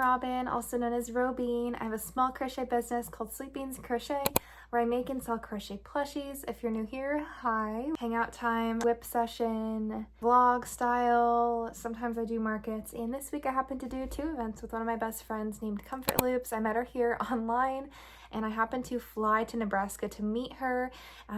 Robin, also known as Robine. I have a small crochet business called Sweet Beans Crochet, where I make and sell crochet plushies. If you're new here, hi. Hangout time, whip session, vlog style. Sometimes I do markets, and this week I happened to do 2 events with one of my best friends named Comfort Loops. I met her here online, and I happened to fly to Nebraska to meet her.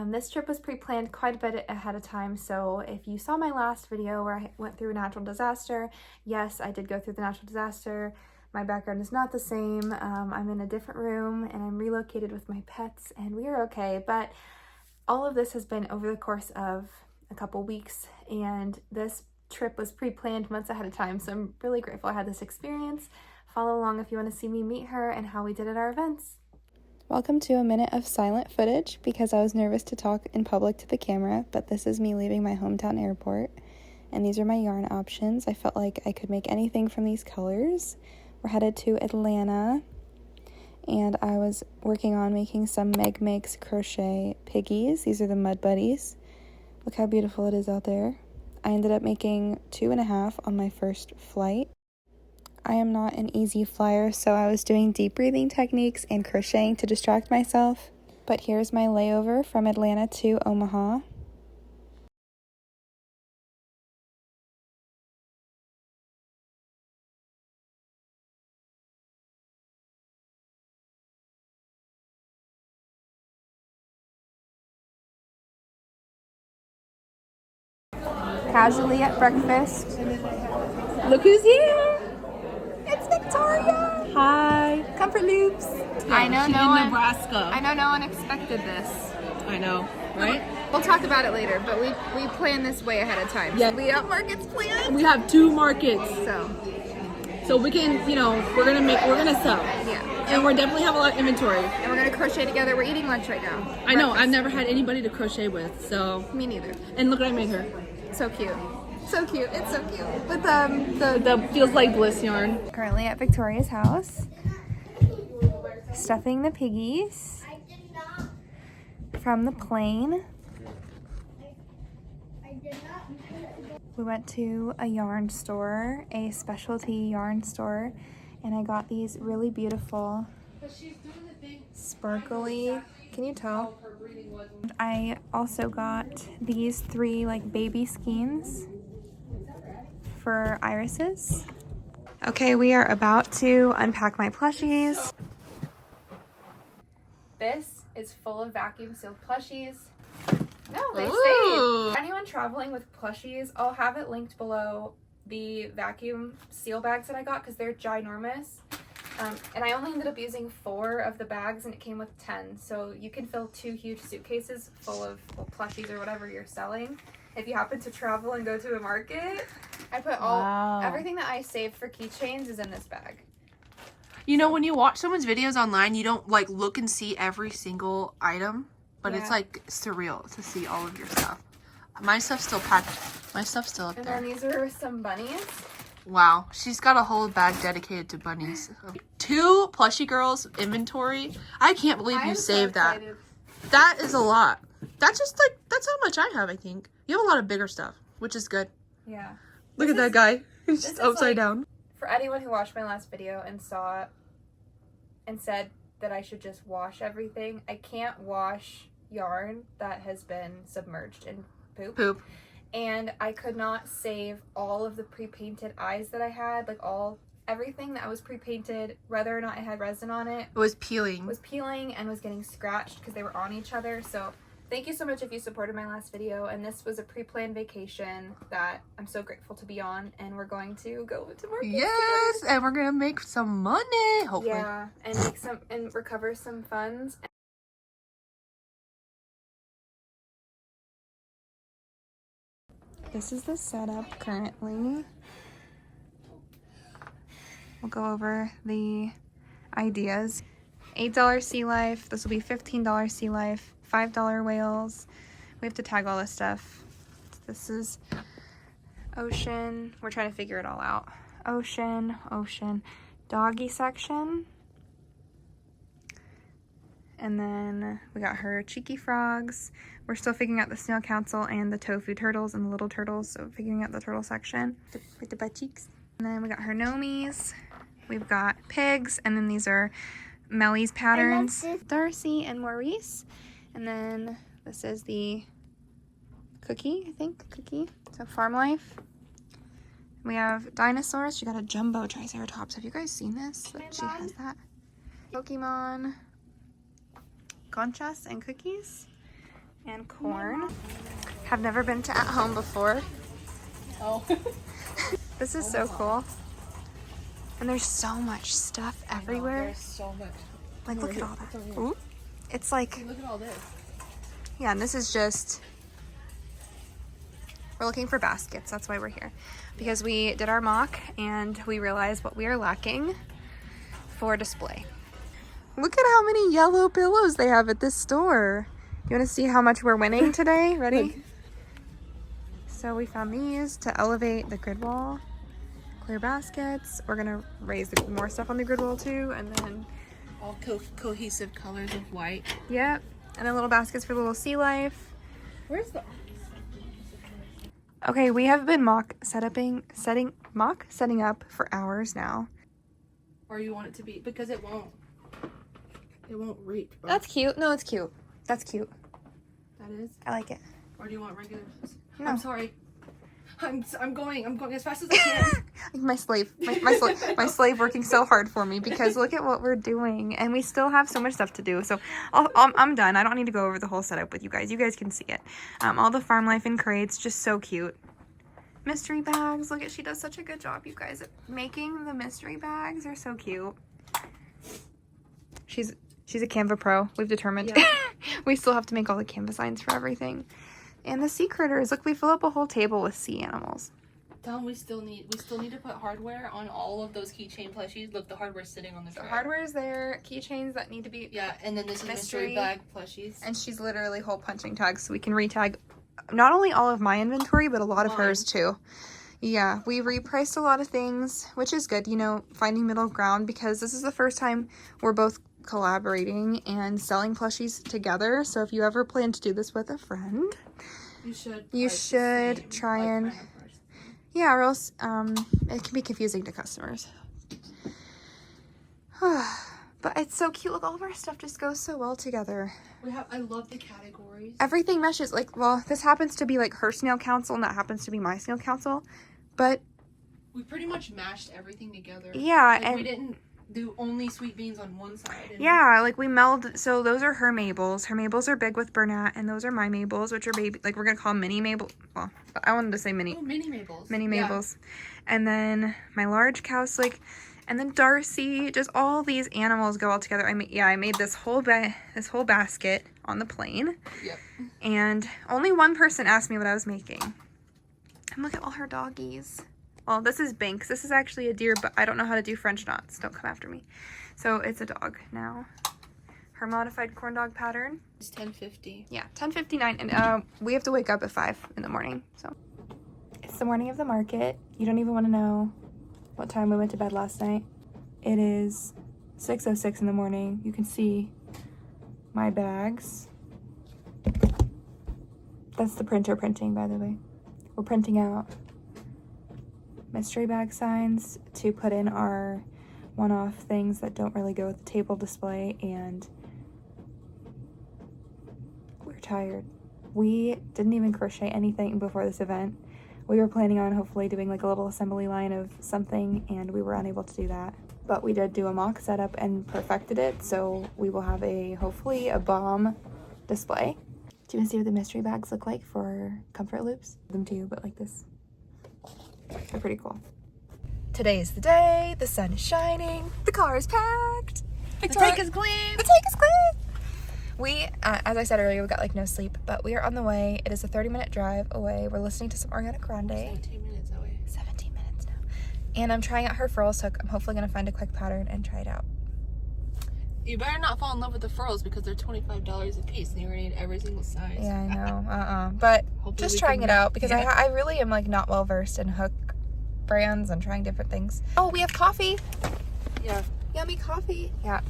This trip was pre-planned quite a bit ahead of time, so if you saw my last video where I went through a natural disaster, yes, I did go through the natural disaster. My background is not the same. I'm in a different room and I'm relocated with my pets and we are okay, but all of this has been over the course of a couple weeks, and this trip was pre-planned months ahead of time, so I'm really grateful I had this experience. Follow along if you want to see me meet her and how we did at our events. Welcome to a minute of silent footage because I was nervous to talk in public to the camera, but this is me leaving my hometown airport, and these are my yarn options. I felt like I could make anything from these colors. We're headed to Atlanta, and I was working on making some Meg Makes crochet piggies. These are the Mud Buddies. Look how beautiful it is out there. I ended up making 2.5 on my first flight. I am not an easy flyer, so I was doing deep breathing techniques and crocheting to distract myself. But here's my layover from Atlanta to Omaha. Casually at breakfast. Look who's here! It's Victoria! Hi. Comfort Loops. Yeah, I know no one expected this. I know, right? We'll talk about it later, but we planned this way ahead of time. Yeah. We have markets planned. We have 2 markets. So we can, we're gonna sell. Yeah. And we're definitely have a lot of inventory. And we're gonna crochet together. We're eating lunch right now. I know, I've never had anybody to crochet with, so. Me neither. And look what I made her. So cute. So cute. It's so cute. With The feels like bliss yarn. Currently at Victoria's house, stuffing the piggies from the plane. We went to a yarn store, a specialty yarn store, and I got these really beautiful sparkly, can you tell? I also got these 3 like baby skeins for irises. Okay, we are about to unpack my plushies. This is full of vacuum sealed plushies. No, they stayed. Anyone traveling with plushies, I'll have it linked below, the vacuum seal bags that I got because they're ginormous. And I only ended up using 4 of the bags and it came with 10. So you can fill 2 huge suitcases full of plushies or whatever you're selling. If you happen to travel and go to a market, I put everything that I saved for keychains is in this bag. You know, when you watch someone's videos online, you don't like look and see every single item, but it's like surreal to see all of your stuff. My stuff's still packed. My stuff's still up there. And then these are some bunnies. Wow, she's got a whole bag dedicated to bunnies. 2 plushie girls inventory. I can't believe you saved that. That is a lot. That's how much I have, I think. You have a lot of bigger stuff, which is good. Yeah. Look at that guy. He's just upside down. For anyone who watched my last video and saw it and said that I should just wash everything, I can't wash yarn that has been submerged in poop. And I could not save all of the pre-painted eyes that I had, like everything that was pre-painted, whether or not it had resin on it. It was peeling. And was getting scratched because they were on each other. So thank you so much if you supported my last video. And this was a pre-planned vacation that I'm so grateful to be on. And we're going to go to market. Yes, and we're gonna make some money, hopefully. Yeah, and recover some funds. This is the setup currently. We'll go over the ideas. $8 sea life. This will be $15 sea life. $5 whales. We have to tag all this stuff. This is ocean. We're trying to figure it all out. Ocean. Doggy section. And then we got her cheeky frogs. We're still figuring out the snail council and the tofu turtles and the little turtles, so figuring out the turtle section with the butt cheeks. And then we got her nomies. We've got pigs, and then these are Melly's patterns. Darcy and Maurice. And then this is the Cookie, I think. Cookie. So Farm Life. We have dinosaurs. She got a jumbo triceratops. Have you guys seen this? That she has that. Pokemon. Conchas and cookies. And corn. Have never been to At Home before. Oh. This is so cool. And there's so much stuff everywhere. There's so much. Like, look at all that. Ooh. It's like, Look at all this. yeah, and this is just, we're looking for baskets. That's why we're here. Because we did our mock and we realized what we are lacking for display. Look at how many yellow pillows they have at this store. You want to see how much we're winning today? Ready? So we found these to elevate the grid wall. Clear baskets. We're gonna raise more stuff on the grid wall too, and then All cohesive colors of white. yep, and then little baskets for little sea life. Where's the... Okay, we have been setting up for hours now. Or you want it to be, because it won't reach. Bro. That's cute. No, it's cute. That's cute. That is. I like it. Or do you want regular? No. I'm sorry. I'm going as fast as I can. My slave working so hard for me because look at what we're doing, and we still have so much stuff to do. So I'm done. I don't need to go over the whole setup with you guys. You guys can see it. All the farm life in crates, just so cute. Mystery bags. Look at, she does such a good job, you guys, at making the mystery bags. They're so cute. She's a Canva pro. We've determined. Yeah. We still have to make all the Canva signs for everything. And the sea critters. Look, we fill up a whole table with sea animals. Tell them we still need to put hardware on all of those keychain plushies. Look, the hardware's sitting on the So tray. hardware is there. Keychains that need to be. Yeah, and then this is mystery bag plushies. And she's literally hole punching tags so we can retag not only all of my inventory, but a lot of hers too. Yeah, we repriced a lot of things, which is good, you know, finding middle ground, because this is the first time we're both collaborating and selling plushies together. So if you ever plan to do this with a friend, you should try and, yeah, or else it can be confusing to customers. But it's so cute. Look, all of our stuff just goes so well together. I love the categories. Everything meshes. Like, well, this happens to be like her snail council, and that happens to be my snail council. But we pretty much mashed everything together. yeah, like, and we didn't do only sweet beans on one side. And yeah, like we meld. So those are her Mabels. Her Mabels are big with Bernat, and those are my Mabels, which are baby. Like we're gonna call them mini Mabel. Well, I wanted to say mini. Oh, mini Mabels. Mini Mabels, and then my large cowslick, and then Darcy. Just all these animals go all together. I made this whole basket on the plane. Yep. And only one person asked me what I was making. And look at all her doggies. Well, this is Binks. This is actually a deer, but I don't know how to do French knots. Don't come after me. So it's a dog now. Her modified corn dog pattern. It's 10:50. Yeah, 10:59. And we have to wake up at 5 in the morning. So it's the morning of the market. You don't even want to know what time we went to bed last night. It is 6:06 in the morning. You can see my bags. That's the printer printing, by the way. We're printing out mystery bag signs to put in our one-off things that don't really go with the table display, and we're tired. We didn't even crochet anything before this event. We were planning on hopefully doing like a little assembly line of something, and we were unable to do that. But we did do a mock setup and perfected it, so we will have hopefully a bomb display. Do you want to see what the mystery bags look like for comfort loops? Them too, but like this. They're pretty cool. Today is the day. The sun is shining. The car is packed. The tank is clean. The tank is clean. We, as I said earlier, we got like no sleep, but we are on the way. It is a 30-minute drive away. We're listening to some Ariana Grande. 17 minutes away. 17 minutes now. And I'm trying out her furls, so I'm hopefully going to find a quick pattern and try it out. You better not fall in love with the furls because they're $25 a piece and you're gonna need every single size. Yeah, I know. But Hopefully just we trying can- it out because yeah. I really am like not well versed in hook brands and trying different things. Oh, we have coffee. Yeah. Yummy coffee. Yeah.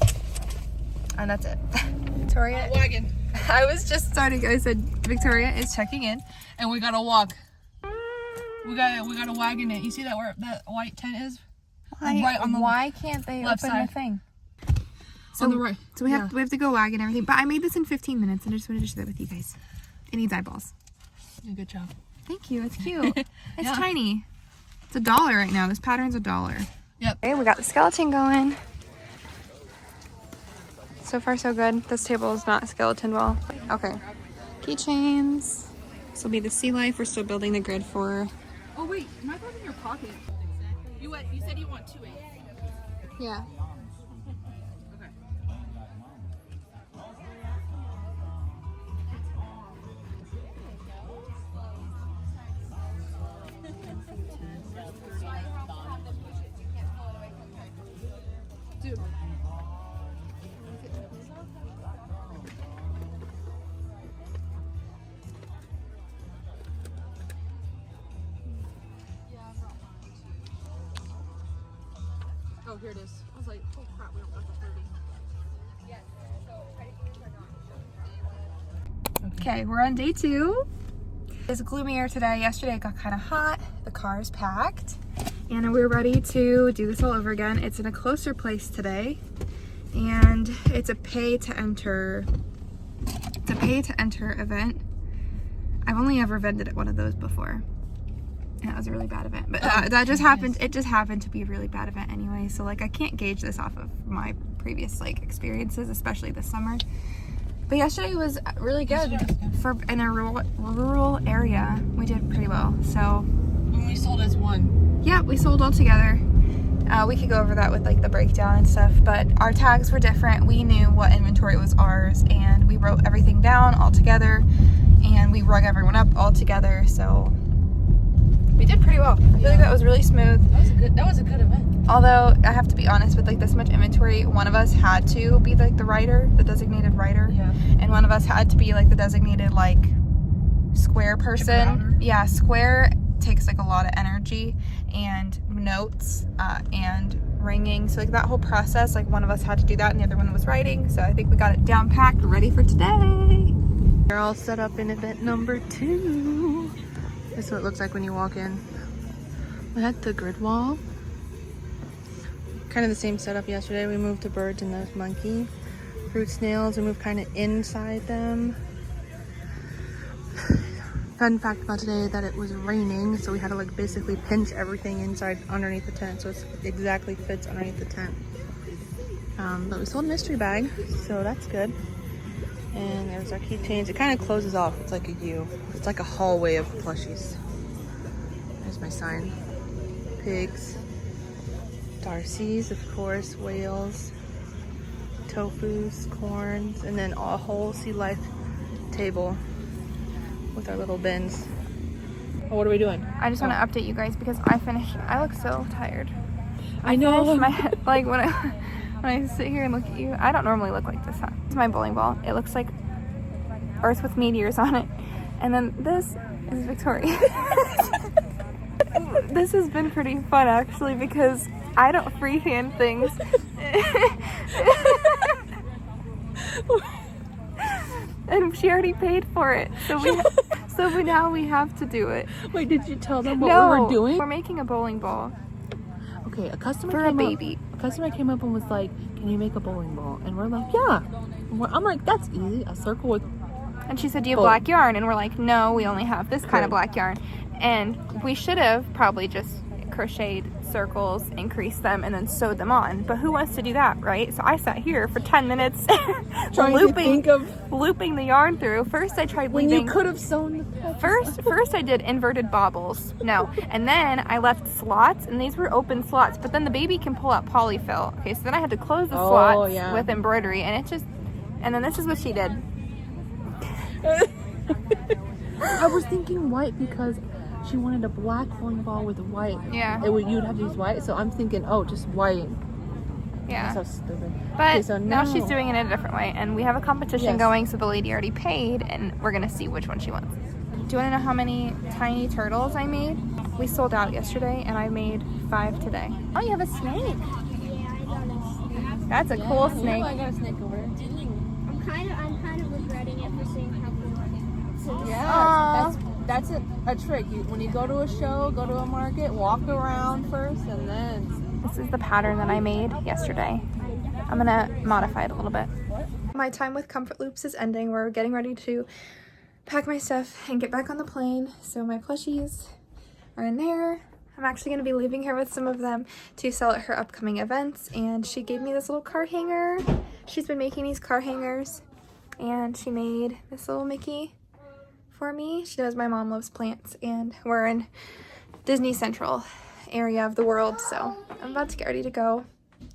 And that's it. Victoria. Wagon. I was just starting. I said Victoria is checking in. And we gotta walk. We gotta wagon it. You see that where that white tent is? Why can't they open the thing? So, on the right. So we have to go wag and everything. But I made this in 15 minutes and I just wanted to share that with you guys. It needs eyeballs. Yeah, good job. Thank you. It's cute. It's tiny. It's $1 right now. This pattern's $1. Yep. Okay, we got the skeleton going. So far, so good. This table is not skeleton well. Okay. Keychains. This will be the sea life. We're still building the grid for. Oh wait, my bag in your pocket. You said you want 2/8. Yeah. Dude. Oh, here it is. I was like, oh crap, we don't got the 30. Okay, we're on day 2. It's gloomier today. Yesterday it got kind of hot. The car's packed. And we're ready to do this all over again. It's in a closer place today. And it's a pay to enter event. I've only ever vended at one of those before. And that was a really bad event. But that just happened. It just happened to be a really bad event anyway. So like I can't gauge this off of my previous like experiences, especially this summer. But yesterday was really good for in a rural area. We did pretty well. So When we sold as one. yeah, we sold all together. We could go over that with like the breakdown and stuff, but our tags were different. We knew what inventory was ours and we wrote everything down all together and we rug everyone up all together. So we did pretty well. I feel like that was really smooth. That was a good event. Although I have to be honest, with like this much inventory, one of us had to be like the writer, the designated writer. Yeah. And one of us had to be like the designated like square person. Yeah, square takes like a lot of energy and notes and ringing. So like that whole process, like one of us had to do that and the other one was writing. So I think we got it down packed, ready for today. We're all set up in event number 2. This is what it looks like when you walk in. We had the grid wall. Kind of the same setup yesterday. We moved the birds and the monkey. Fruit snails, we moved kind of inside them. Fun fact about today that it was raining, so we had to like basically pinch everything inside underneath the tent so it exactly fits underneath the tent. But we sold a mystery bag, so that's good. And there's our keychains. It kind of closes off. It's like a U. It's like a hallway of plushies. There's my sign. Pigs. Darcy's, of course. Whales. Tofus. Corns. And then a whole sea life table with our little bins. Oh, what are we doing? I just want to update you guys because I finished. I look so tired. I know. Finished my head, like when I sit here and look at you, I don't normally look like this. Huh? It's my bowling ball. It looks like Earth with meteors on it. And then this is Victoria. This has been pretty fun actually because I don't freehand things. And she already paid for it. So now we have to do it. Wait, did you tell them what we were doing? We're making a bowling ball. Okay, a customer for a baby. A customer came up and was like, "Can you make a bowling ball?" And we're like, "Yeah." I'm like, "That's easy. A circle with." And she said, "Do you have black yarn?" And we're like, "No, we only have this kind of black yarn." And we should have probably just crocheted circles, increased them, and then sewed them on. But who wants to do that, right? So I sat here for 10 minutes looping the yarn through. First I tried when leaving. You could have sewn the First I did inverted bobbles. No. And then I left slots, and these were open slots. But then the baby can pull out polyfill. Okay, so then I had to close the slots with embroidery, and and then this is what she did. I was thinking white because she wanted a black bowling ball with white. Yeah. You'd have to use white, so I'm thinking, oh, just white. Yeah. That's so stupid. But okay, so now she's doing it in a different way, and we have a competition going, so the lady already paid, and we're gonna see which one she wants. Do you want to know how many tiny turtles I made? We sold out yesterday, and I made 5 today. Oh, you have a snake. Yeah, I got a snake. That's a cool snake. I got a snake over there. I'm kind of regretting it for seeing how cool it is. Yeah, that's a trick. When you go to a show, go to a market, walk around first, and then This is the pattern that I made yesterday. I'm gonna modify it a little bit. My time with Comfort Loops is ending. We're getting ready to pack my stuff and get back on the plane. So my plushies are in there. I'm actually gonna be leaving her with some of them to sell at her upcoming events. And she gave me this little car hanger. She's been making these car hangers, and she made this little Mickey for me. She knows my mom loves plants, and we're in Disney Central area of the world, so I'm about to get ready to go.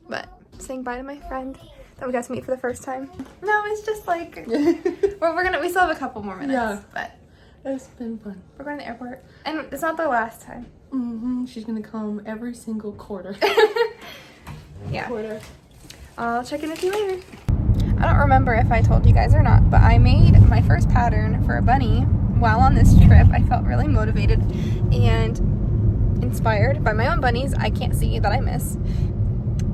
But saying bye to my friend that we got to meet for the first time. No, it's just like we still have a couple more minutes. Yeah. But It's been fun. we're going to the airport, and it's not the last time. She's gonna come every single quarter. Yeah. Quarter. I'll check in with you later. I don't remember if I told you guys or not, but I made my first pattern for a bunny while on this trip. I felt really motivated and inspired by my own bunnies I can't see that I miss.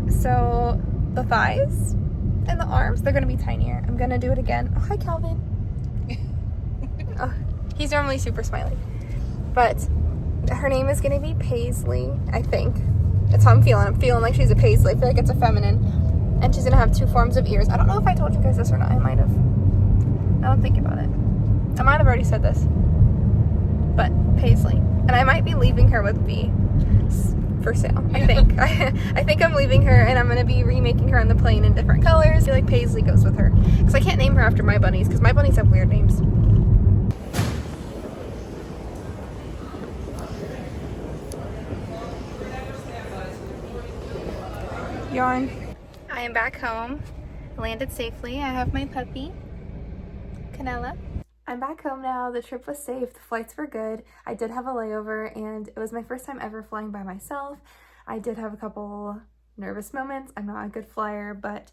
So the thighs and the arms, they're gonna be tinier. I'm gonna do it again. Oh, hi Calvin. Oh, he's normally super smiley. But her name is gonna be Paisley, I think. That's how I'm feeling. I'm feeling like she's a Paisley. I feel like it's a feminine. And she's gonna have 2 forms of ears. I don't know if I told you guys this or not. I might have. I don't think about it. I might have already said this. But Paisley. And I might be leaving her with B for sale, I think. I think I'm leaving her, and I'm gonna be remaking her on the plane in different colors. I feel like Paisley goes with her. Because I can't name her after my bunnies, because my bunnies have weird names. Yarn. I am back home. Landed safely. I have my puppy, Canella. I'm back home now. The trip was safe. The flights were good. I did have a layover, and it was my first time ever flying by myself. I did have a couple nervous moments. I'm not a good flyer, but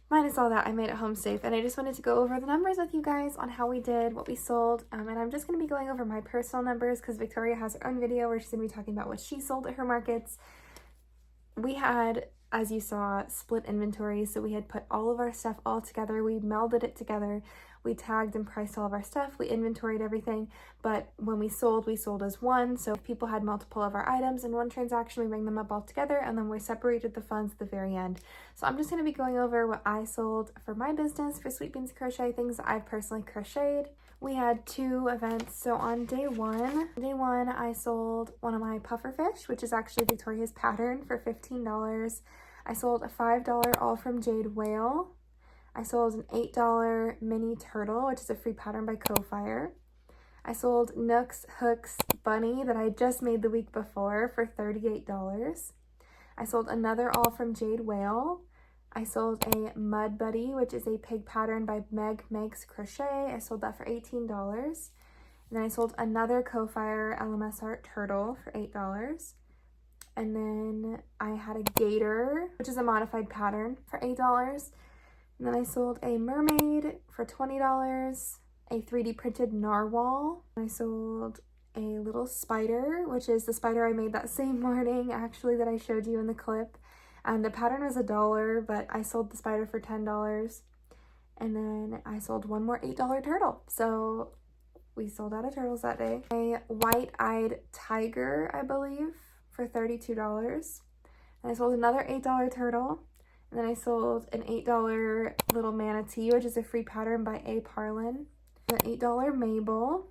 minus all that, I made it home safe. And I just wanted to go over the numbers with you guys on how we did, what we sold. And I'm just going to be going over my personal numbers because Victoria has her own video where she's going to be talking about what she sold at her markets. We had, as you saw, split inventory, so we had put all of our stuff all together. We melded it together. We tagged and priced all of our stuff. We inventoried everything, but when we sold as one. So if people had multiple of our items in one transaction, we bring them up all together, and then we separated the funds at the very end. So I'm just going to be going over what I sold for my business, for Sweet Beans Crochet, things that I've personally crocheted. We had 2 events. So on day one, I sold one of my puffer fish, which is actually Victoria's pattern, for $15. I sold a $5 all from Jade Whale. I sold an $8 mini turtle, which is a free pattern by Co-Fire. I sold Nook's Hooks Bunny that I just made the week before for $38. I sold another all from Jade Whale. I sold a Mud Buddy, which is a pig pattern by Meg Makes Crochet. I sold that for $18. And then I sold another Co-Fire LMS Art turtle for $8. And then I had a gator, which is a modified pattern, for $8. And then I sold a mermaid for $20, a 3D printed narwhal. I sold a little spider, which is the spider I made that same morning, actually, that I showed you in the clip. And the pattern was $1, but I sold the spider for $10. And then I sold one more $8 turtle. So we sold out of turtles that day. A white-eyed tiger, I believe, for $32. And I sold another $8 turtle. And then I sold an $8 little manatee, which is a free pattern by A. Parlin. An $8 Mabel.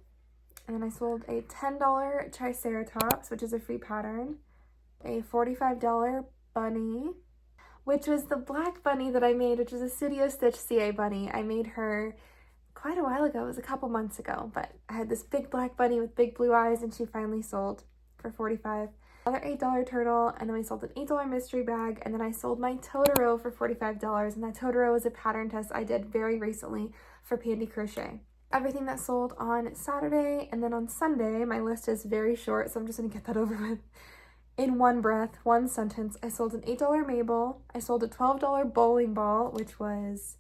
And then I sold a $10 Triceratops, which is a free pattern. A $45 bunny, which was the black bunny that I made, which was a Studio Stitch CA bunny. I made her quite a while ago. It was a couple months ago, but I had this big black bunny with big blue eyes, and she finally sold for $45. Another $8 turtle, and then we sold an $8 mystery bag, and then I sold my Totoro for $45, and that Totoro was a pattern test I did very recently for Pandy Crochet. Everything that sold on Saturday, and then on Sunday, my list is very short, so I'm just going to get that over with. In one breath, one sentence, I sold an $8 Mabel, I sold a $12 bowling ball, which was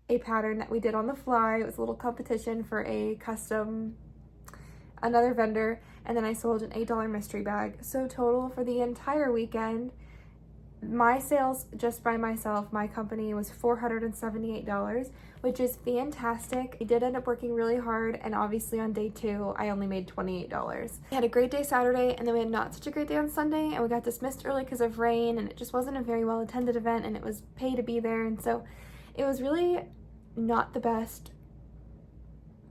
a pattern that we did on the fly. It was a little competition for a custom, another vendor, and then I sold an $8 mystery bag. So total for the entire weekend, My sales just by myself, my company, was $478, which is fantastic. I did end up working really hard, and obviously on day 2 I only made $28. We had a great day Saturday, and then we had not such a great day on Sunday, and we got dismissed early because of rain, and it just wasn't a very well attended event, and it was pay to be there, and so it was really not the best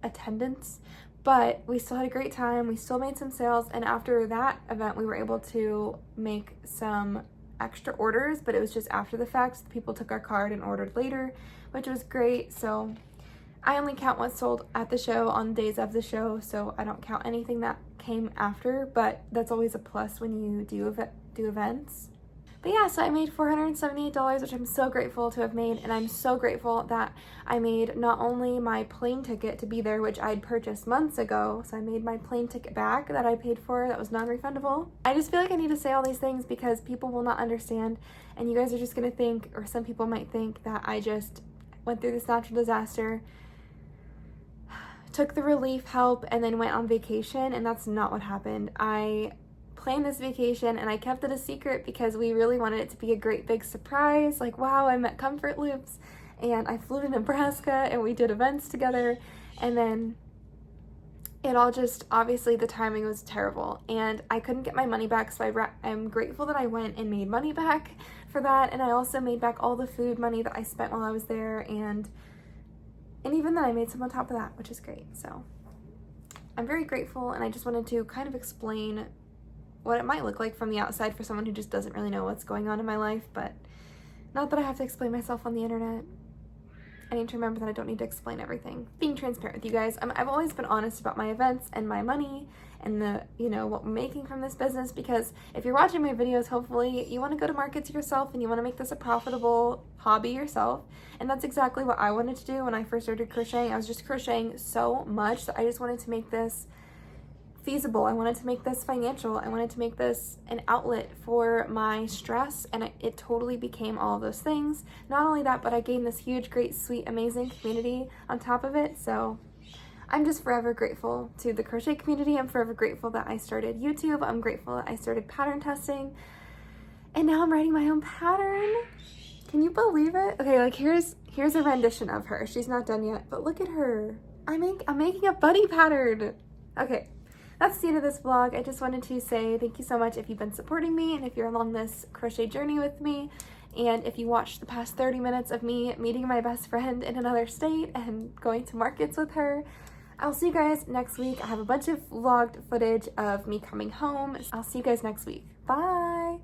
attendance, but we still had a great time. We still made some sales, and after that event we were able to make some extra orders, but it was just after the fact, so people took our card and ordered later, which was great. So I only count what's sold at the show on days of the show, so I don't count anything that came after, but that's always a plus when you do events. But yeah, so I made $478, which I'm so grateful to have made, and I'm so grateful that I made not only my plane ticket to be there, which I'd purchased months ago, so I made my plane ticket back that I paid for, that was non-refundable. I just feel like I need to say all these things because people will not understand, and you guys are just gonna think, or some people might think, that I just went through this natural disaster, took the relief help, and then went on vacation, and that's not what happened. I planned this vacation and I kept it a secret because we really wanted it to be a great big surprise, like, wow, I'm at Comfort Loops, and I flew to Nebraska and we did events together, and then it all just, obviously the timing was terrible and I couldn't get my money back, so I'm grateful that I went and made money back for that, and I also made back all the food money that I spent while I was there, and even then I made some on top of that, which is great. So I'm very grateful, and I just wanted to kind of explain what it might look like from the outside for someone who just doesn't really know what's going on in my life, but not that I have to explain myself on the internet. I need to remember that I don't need to explain everything. Being transparent with you guys, I've always been honest about my events and my money and the, what we're making from this business, because if you're watching my videos, hopefully you want to go to markets yourself and you want to make this a profitable hobby yourself, and that's exactly what I wanted to do when I first started crocheting. I was just crocheting so much that I just wanted to make this feasible. I wanted to make this financial. I wanted to make this an outlet for my stress, and it totally became all of those things. Not only that, but I gained this huge, great, sweet, amazing community on top of it. So I'm just forever grateful to the crochet community. I'm forever grateful that I started YouTube. I'm grateful that I started pattern testing, and now I'm writing my own pattern. Can you believe it? Okay, like here's a rendition of her. She's not done yet, but look at her. I'm making a buddy pattern. Okay. That's the end of this vlog. I just wanted to say thank you so much if you've been supporting me and if you're along this crochet journey with me, and if you watched the past 30 minutes of me meeting my best friend in another state and going to markets with her. I'll see you guys next week. I have a bunch of vlogged footage of me coming home. I'll see you guys next week. Bye!